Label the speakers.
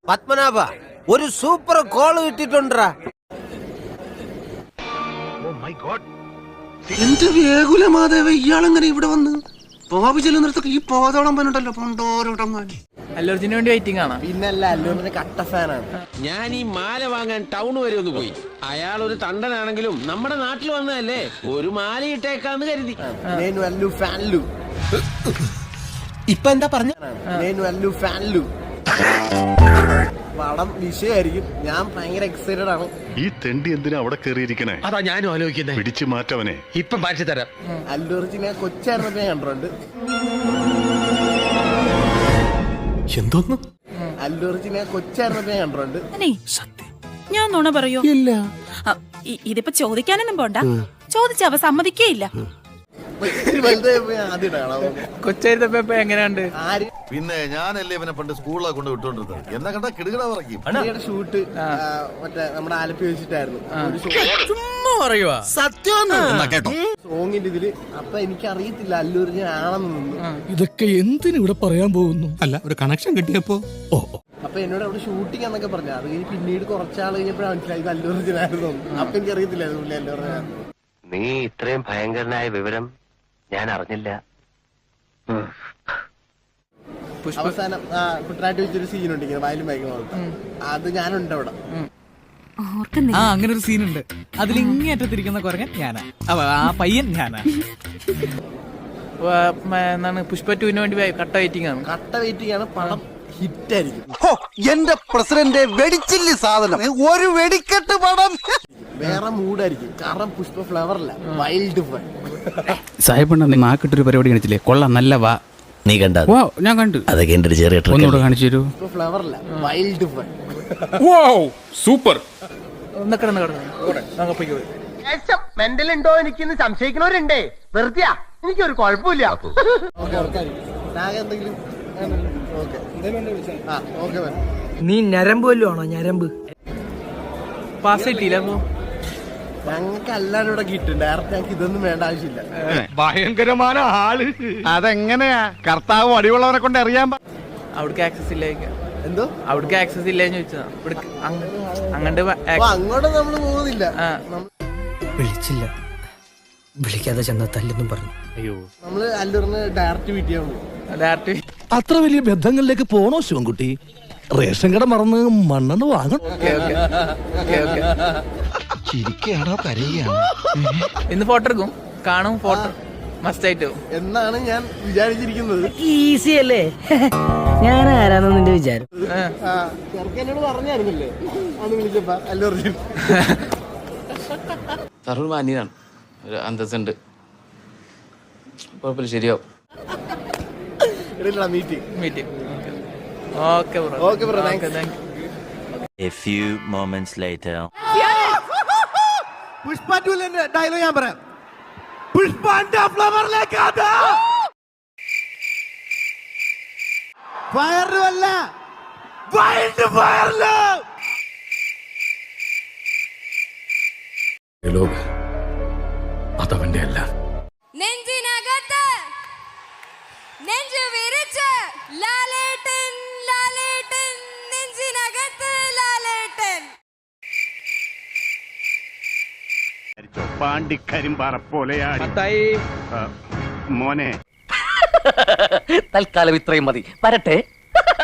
Speaker 1: പത്മനാഭ ഒരു super call കിട്ടിട്ടുണ്ടാ.
Speaker 2: എന്റെ വേകുലമാദേവ ഇയാളെങ്ങനെ ഇവിടെ വന്ന് പോവാബ് ചെല്ലുന്നിടത്തൊക്കെ ഈ പോതോളം പനുണ്ടല്ലോ പണ്ടോരോടങ്ങാൻ.
Speaker 3: അല്ലൂർജിന് വേണ്ടി വെയിറ്റിംഗ് ആണ്.
Speaker 1: പിന്നല്ല, അല്ലൂരിന്റെ കട്ട ഫാനാണ്
Speaker 4: ഞാൻ. ഈ മാല വാങ്ങാൻ ടൗൺ വരെ ഒന്ന് പോയി. അയാൾ ഒരു തണ്ടനാണെങ്കിലും നമ്മുടെ നാട്ടിൽ വന്നതല്ലേ, ഒരു മാല ഇട്ടേക്കാന്ന് കരുതി.
Speaker 1: నేను అల్లు ఫ్యాన్లు.
Speaker 4: ഇപ്പൊ എന്താ പറഞ്ഞ?
Speaker 1: నేను అల్లు ఫ్యాన్లు. പടം വിഷയമായിരിക്കും. ഞാൻ ഭയങ്കര എക്സൈറ്റഡ് ആണ്.
Speaker 5: ഈ തെണ്ടി എന്തിനാ അവിടെ കയറിയിരിക്കണേ?
Speaker 4: അതാ ഞാനും ആലോചിക്കുന്നത്.
Speaker 5: പിടിച്ചു മാറ്റവനെ.
Speaker 4: ഇപ്പൊ മാറ്റി തരാം.
Speaker 1: അല്ലൂർജിനെ കൊച്ചായിരുന്നപ്പോ ഞാൻ കണ്ടിട്ടുണ്ട്.
Speaker 2: എന്തോന്ന്?
Speaker 1: അല്ലൂർജിനെ കൊച്ചായിരുന്നപ്പോ ഞാൻ കണ്ടിട്ടുണ്ട്.
Speaker 6: സത്യം ഞാൻ നുണ പറയൂ? ഇല്ല. ഇതിപ്പോ ചോദിക്കാനൊന്നും പോണ്ട. ചോദിച്ച അവ സമ്മതിക്കേയില്ല.
Speaker 3: കൊച്ചായിരുന്നപ്പോ എങ്ങനെയുണ്ട്?
Speaker 7: പിന്നെ ഞാനല്ലേ ഇവനെ പണ്ട് സ്കൂളിലൊക്കെ കൊണ്ട് വിട്ടോണ്ടിരുന്നത്. എന്നെ കണ്ടാ കിടുകിട പറയും.
Speaker 1: ഷൂട്ട് മറ്റേ നമ്മുടെ ആലപ്പി വെച്ചിട്ടായിരുന്നു സോങ്ങിന്റെ ഇതില്. അപ്പൊ എനിക്ക് അറിയത്തില്ല അല്ലൂർജിൻ ആണെന്ന്.
Speaker 8: ഇതൊക്കെ എന്തിനു ഇവിടെ പറയാൻ പോകുന്നു?
Speaker 2: അല്ല, ഒരു കണക്ഷൻ കിട്ടിയപ്പോ
Speaker 1: അപ്പൊ എന്നോട് അവിടെ ഷൂട്ടിംഗ് എന്നൊക്കെ പറഞ്ഞു. അത് കഴിഞ്ഞ് പിന്നീട് കുറച്ചാൾ കഴിഞ്ഞപ്പോഴാണ് മനസ്സിലായത് അല്ലൂർജിനായിരുന്നു. അപ്പൊ എനിക്ക് അറിയത്തില്ല അല്ലൂർജിനായിരുന്നു.
Speaker 9: നീ ഇത്രയും ഭയങ്കരനായ വിവരം ഞാൻ അറിഞ്ഞില്ല.
Speaker 1: അവസാനം കുട്ടനാട്ടി വെച്ചൊരു സീനുണ്ട് ഇങ്ങനെ വയലും വൈകുന്നത്. അത് ഞാനുണ്ട് അവിടെ.
Speaker 3: അങ്ങനെ ഒരു സീനുണ്ട്. അതിൽ ഇങ്ങേറ്റത്തിരിക്കുന്ന കുരങ്ങൻ ഞാനാ. ആ പയ്യൻ ഞാനാ. എന്താണ് പുഷ്പ 2 വേണ്ടി കട്ട വെയിറ്റിംഗ് ആണ്.
Speaker 1: കട്ട വെയിറ്റിംഗ് ആണ്. പടം ഹിറ്റായിരിക്കും.
Speaker 2: എന്റെ പ്രസിഡന്റ് വെടിച്ചില്ല സാധനം. ഒരു വെടിക്കെട്ട് പടം
Speaker 1: വേറെ മൂഡായിരിക്കും. കാരണം പുഷ്പ ഫ്ലവറല്ല, വൈൽഡ് ഫൺ.
Speaker 8: സാഹിബ് നീ മാക്കിട്ടൊരു പരിപാടി കാണിച്ചില്ലേ? കൊള്ളാം, നല്ല വാ.
Speaker 9: നീ കണ്ട?
Speaker 8: ഞാൻ കണ്ടു.
Speaker 9: അതൊക്കെ എന്റെ ഒരു ചെറിയ
Speaker 8: ഒന്നുകൂടെ കാണിച്ചു തരൂ.
Speaker 1: പുഷ്പ ഫ്ലവറല്ല, വൈൽഡ് ഫൺ.
Speaker 8: സൂപ്പർ.
Speaker 4: മെന്റൽ ഉണ്ടോ എനിക്കിന്ന് സംശയിക്കുന്നവരുണ്ടേ. വെറുതെ എനിക്കൊരു കുഴപ്പമില്ല.
Speaker 1: എന്തെങ്കിലും
Speaker 3: നീ ഞരമ്പ് വല്ലതും ആണോ? ഞരമ്പ് പാസ് കിട്ടിയില്ല.
Speaker 1: ഞങ്ങൾക്ക് എല്ലാരും ഇവിടെ കിട്ടും. ഡയറക്റ്റ് ഞങ്ങൾക്ക് ഇതൊന്നും വേണ്ട ആവശ്യമില്ല.
Speaker 2: ഭയങ്കരമായ ആള്. അതെങ്ങനെയാ? കർത്താവ് അടിയുള്ളവനെ കൊണ്ട് അറിയാൻ.
Speaker 3: അവിടേക്ക് ആക്സസ് ഇല്ല.
Speaker 1: എന്തോ
Speaker 3: അവിടേക്ക് ആക്സസ് ഇല്ലെന്ന് ചോദിച്ചതാ. അങ്ങോട്ട്
Speaker 1: അങ്ങോട്ട് നമ്മള് പോകുന്നില്ല.
Speaker 8: വിളിച്ചില്ല, വിളിക്കാതെ ചെന്ന തല്ലെന്നും പറഞ്ഞു. അയ്യോ,
Speaker 1: നമ്മള് അല്ലൂറിന് ഡയറക്റ്റ് മീറ്റ് ചെയ്യാൻ പോകും.
Speaker 3: ഡയറക്റ്റ്.
Speaker 8: അത്ര വലിയ ബന്ധങ്ങളിലേക്ക് പോണോ ശിവൻകുട്ടി? റേഷൻ കട മറന്ന് മണ്ണെന്ന് വാങ്ങണം.
Speaker 7: ചിരിക്കുകയാണോ കരയുകയാണോ?
Speaker 3: ഇന്ന് ഫോട്ടോ എടുക്കും, കാണും. ഫോട്ടോ മസ്റ്റ് ആയിട്ട്
Speaker 1: എന്നാണ് ഞാൻ വിചാരിച്ചിരിക്കുന്നത്.
Speaker 10: ഈസി അല്ലേ? ഞാൻ ആരാന്ന് നിന്റെ വിചാരം?
Speaker 1: ചെറുക്കനോട് പറഞ്ഞായിരുന്നില്ലേ അന്ന് വിളിച്ചപ്പോ അല്ലൂർജിൻ.
Speaker 11: സാറൊരു മാന്യനാണ്, ഒരു അന്തസ്സുണ്ട്. കുഴപ്പമില്ല, ശരിയാവും.
Speaker 3: Meeting. Okay bro.
Speaker 1: Okay bro, thanks.
Speaker 9: A few moments later.
Speaker 2: Pushpa 2 dialogue ഞാൻ പറയാം. പുഷ്പ ഫ്ലവറിലേക്ക് ഫയറിലല്ല, വൈൽഡ് ഫയറില്.
Speaker 8: അതവന്റെ അല്ല.
Speaker 6: നെഞ്ചിനകത്ത് നെഞ്ചു വിരിച്ച് ലാലേട്ടൻ ലാലേട്ടൻ നെഞ്ചിനകത്ത് ലാലേട്ടൻ.
Speaker 7: പാണ്ടിക്കരിമ്പാറ പോലെയാണ് മോനെ.
Speaker 10: തൽക്കാലം ഇത്രയും മതി. വരട്ടെ.